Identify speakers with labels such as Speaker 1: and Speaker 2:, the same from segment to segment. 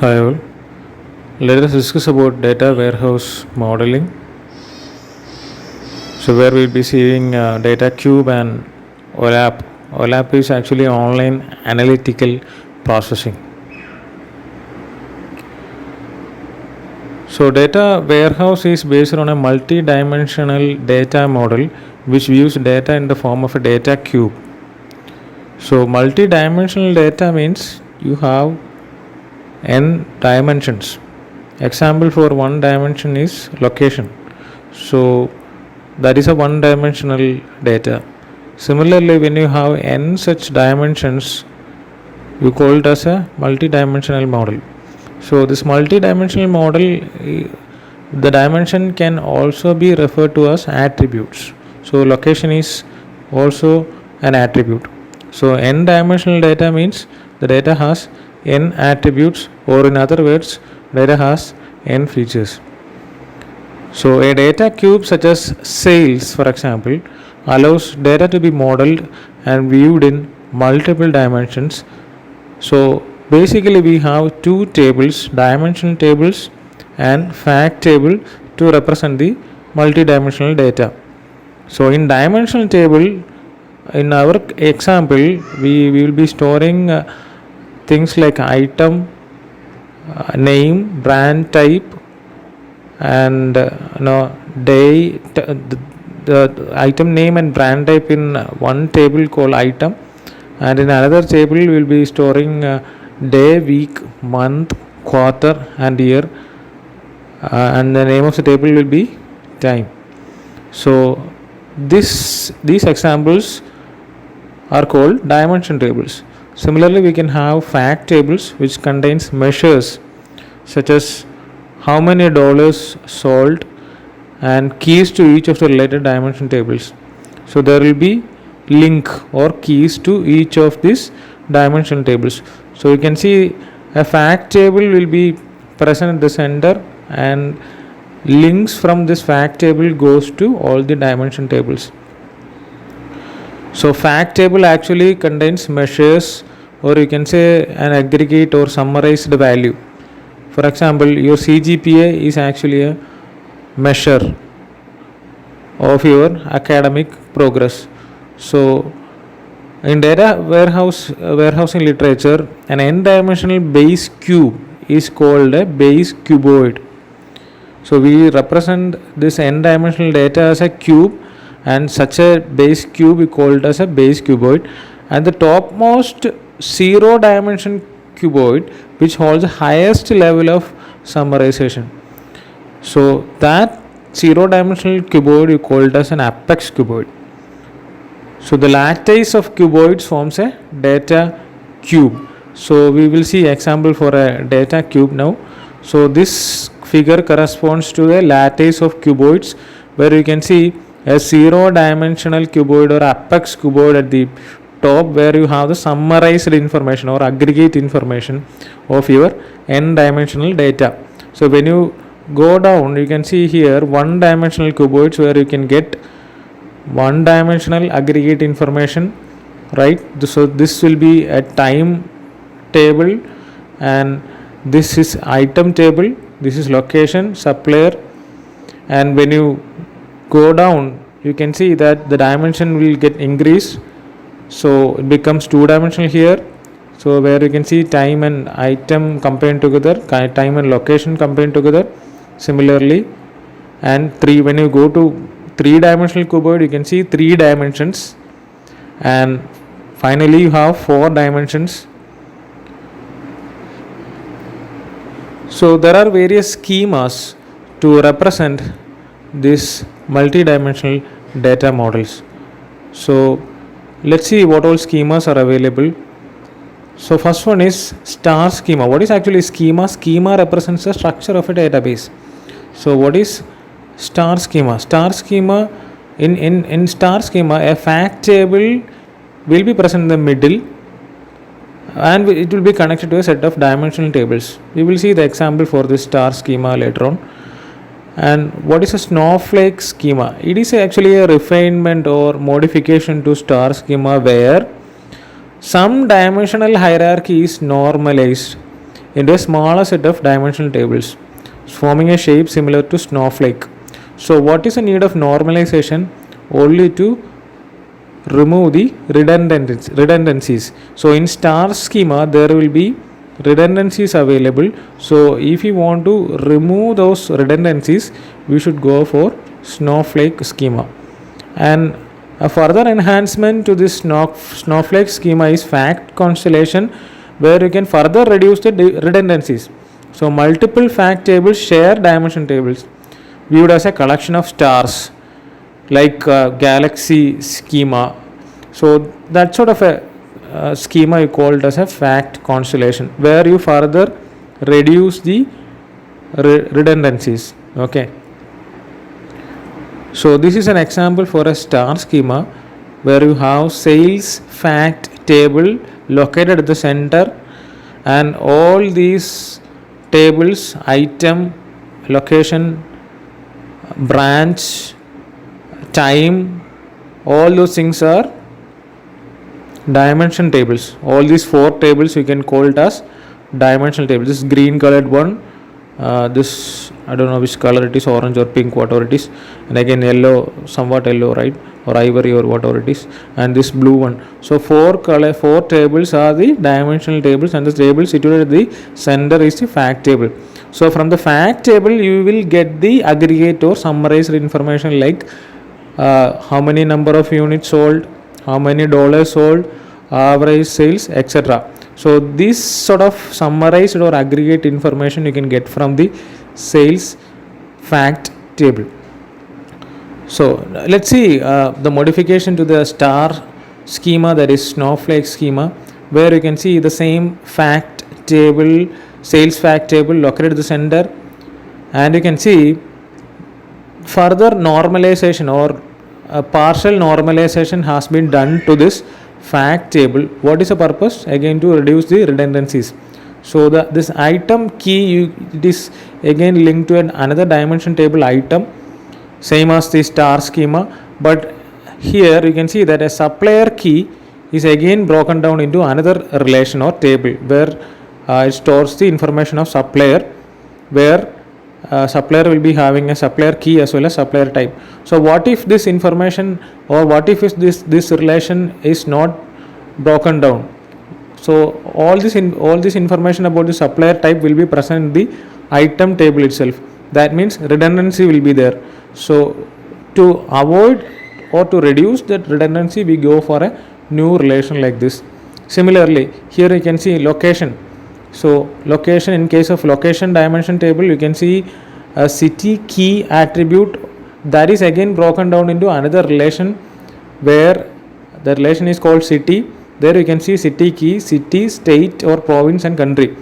Speaker 1: Hi all. Let us discuss about data warehouse modeling. So where we'll be seeing data cube and OLAP. OLAP is actually online analytical processing. So data warehouse is based on a multi-dimensional data model which views data in the form of a data cube. So multi-dimensional data means you have n dimensions. Example for one dimension is location. So that is a one dimensional data. Similarly, when you have n such dimensions, you call it as a multi-dimensional model. So this multi-dimensional model, the dimension can also be referred to as attributes. So location is also an attribute. So n dimensional data means the data has n attributes, or in other words, data has n features. So a data cube such as sales, for example, allows data to be modeled and viewed in multiple dimensions. So basically we have two tables, dimensional tables and fact table, to represent the multi-dimensional data. So in dimensional table, in our example, we will be storing things like item, name, brand type, and day, the item name and brand type in one table called item, and in another table we will be storing day, week, month, quarter and year, and the name of the table will be time. So these examples are called dimension tables. Similarly, we can have fact tables which contains measures such as how many dollars sold and keys to each of the related dimension tables. So there will be link or keys to each of these dimension tables. So you can see a fact table will be present at the center, and links from this fact table goes to all the dimension tables. So fact table actually contains measures, or you can say an aggregate or summarized value. For example, your CGPA is actually a measure of your academic progress. So in data warehousing literature, an n-dimensional base cube is called a base cuboid. So we represent this n-dimensional data as a cube, and such a base cube is called as a base cuboid. And the topmost zero dimension cuboid which holds the highest level of summarization. So that zero dimensional cuboid is called as an apex cuboid. So the lattice of cuboids forms a data cube. So we will see example for a data cube now. So this figure corresponds to a lattice of cuboids, where you can see a zero dimensional cuboid or apex cuboid at the top, where you have the summarized information or aggregate information of your n dimensional data. So when you go down, you can see here one dimensional cuboids, where you can get one dimensional aggregate information, right? So this will be a time table, and this is item table, this is location, supplier, and when you go down, you can see that the dimension will get increased. So it becomes two dimensional here. So where you can see time and item combined together, time and location combined together. Similarly, and three, when you go to three dimensional cuboid, you can see three dimensions, and finally you have four dimensions. So there are various schemas to represent these multi-dimensional data models. So let's see what all schemas are available. So first one is star schema. What is actually schema? Schema represents the structure of a database. So what is star schema? Star schema, in star schema, a fact table will be present in the middle, and it will be connected to a set of dimensional tables. We will see the example for this star schema later on. And what is a snowflake schema? It is actually a refinement or modification to star schema, where some dimensional hierarchy is normalized into a smaller set of dimensional tables, forming a shape similar to snowflake. So what is the need of normalization? Only to remove the redundancies. So in star schema there will be redundancies available. So if you want to remove those redundancies, we should go for snowflake schema. And a further enhancement to this snowflake schema is fact constellation, where you can further reduce the redundancies. So multiple fact tables share dimension tables viewed as a collection of stars, like galaxy schema. So that sort of a schema you call it as a fact constellation, where you further reduce the redundancies. Okay. So this is an example for a star schema, where you have sales fact table located at the center, and all these tables, item, location, branch, time, all those things are dimension tables. All these 4 tables you can call it as dimensional table. This green colored one, this I don't know which color it is, orange or pink, whatever it is, and again yellow, somewhat yellow, right, or ivory or whatever it is, and this blue one. So 4 tables are the dimensional tables, and the table situated at the center is the fact table. So from the fact table you will get the aggregate or summarized information, like how many number of units sold, how many dollars sold, average sales, etc. So this sort of summarized or aggregate information you can get from the sales fact table. So let's see the modification to the star schema, that is snowflake schema, where you can see the same fact table, sales fact table located at the center, and you can see further normalization or a partial normalization has been done to this fact table. What is the purpose? Again, to reduce the redundancies. So this item key, it is again linked to another dimension table item, same as the star schema, but here you can see that a supplier key is again broken down into another relation or table, where it stores the information of supplier, where supplier will be having a supplier key as well as supplier type. So what if this information, or what if this relation is not broken down? So all this information about the supplier type will be present in the item table itself. That means redundancy will be there. So to avoid or to reduce that redundancy, we go for a new relation like this. Similarly, here you can see location. So location, in case of location dimension table, you can see a city key attribute, that is again broken down into another relation, where the relation is called city. There you can see city key, city, state or province and country.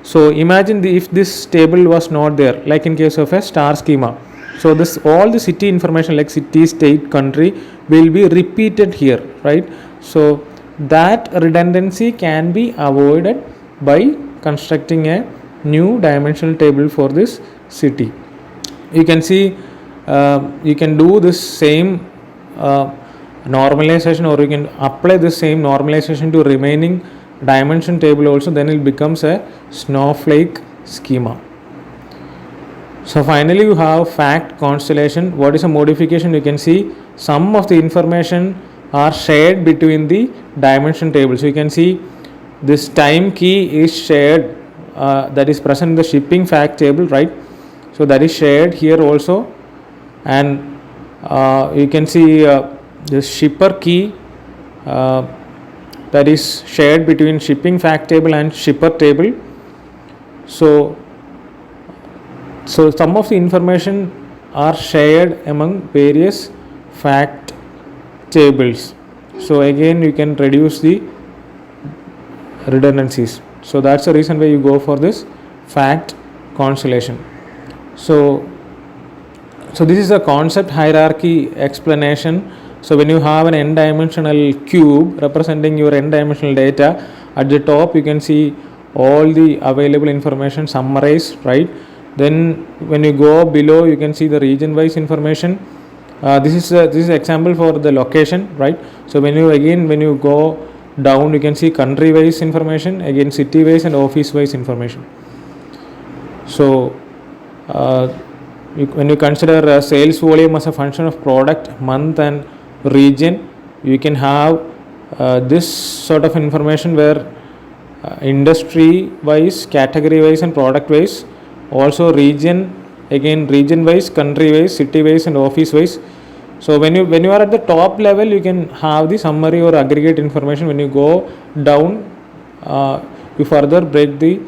Speaker 1: So imagine if this table was not there, like in case of a star schema. So this all the city information like city, state, country will be repeated here, right? So that redundancy can be avoided by constructing a new dimensional table for this city. You can see you can do this same normalization, or you can apply the same normalization to remaining dimension table also, then it becomes a snowflake schema. So finally you have fact constellation. What is a modification? You can see some of the information are shared between the dimension tables. So you can see this time key is shared, that is present in the shipping fact table, right? So that is shared here also, and you can see this shipper key that is shared between shipping fact table and shipper table. So some of the information are shared among various fact tables. So again you can reduce the redundancies. So that's the reason why you go for this fact constellation. So this is a concept hierarchy explanation. So when you have an n-dimensional cube representing your n-dimensional data, at the top you can see all the available information summarized, right? Then when you go below, you can see the region wise information. This is example for the location, right? So when you go down you can see country wise information, again city wise and office wise information. So when you consider sales volume as a function of product, month and region, you can have this sort of information where industry wise, category wise and product wise, also region, again region wise, country wise, city wise and office wise. So when you are at the top level, you can have the summary or aggregate information. When you go down, you further break the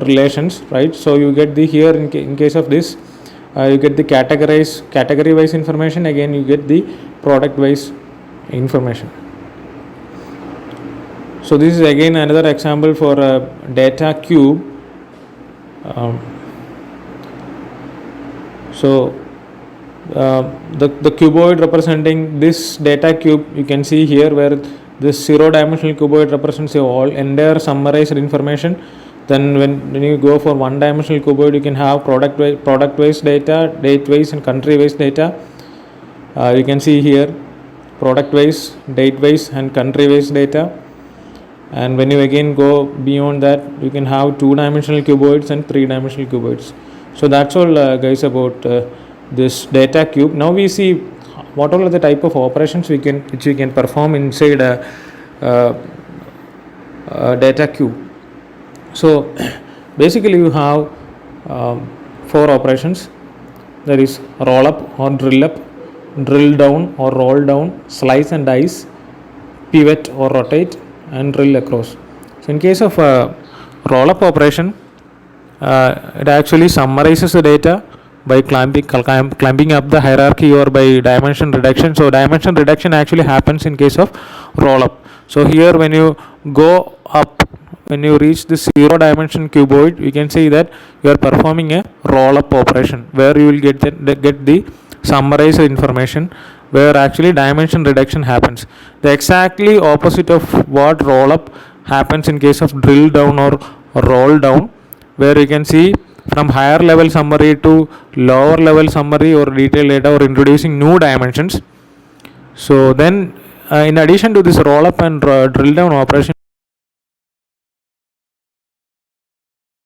Speaker 1: relations, right? So you get the here in case of this, you get the category wise information, again you get the product wise information. So this is again another example for a data cube. The cuboid representing this data cube, you can see here where this 0-dimensional cuboid represents all entire summarized information. Then when you go for 1-dimensional cuboid, you can have product wise data, date wise and country wise data. You can see here product wise, date wise and country wise data. And when you again go beyond that, you can have 2-dimensional cuboids and 3-dimensional cuboids. So that's all guys about this data cube. Now we see what all are the type of operations which we can perform inside a data cube. So basically you have 4 operations. There is roll up or drill up, drill down or roll down, slice and dice, pivot or rotate and drill across. So in case of roll up operation, it actually summarizes the data by climbing up the hierarchy or by dimension reduction. So dimension reduction actually happens in case of roll up. So here when you go up, when you reach the 0-dimension cuboid, you can see that you are performing a roll up operation where you will get the summarized information, where actually dimension reduction happens. The exactly opposite of what roll up happens in case of drill down or roll down, where you can see from higher level summary to lower level summary or detailed data or introducing new dimensions. So then in addition to this roll up and drill down operation,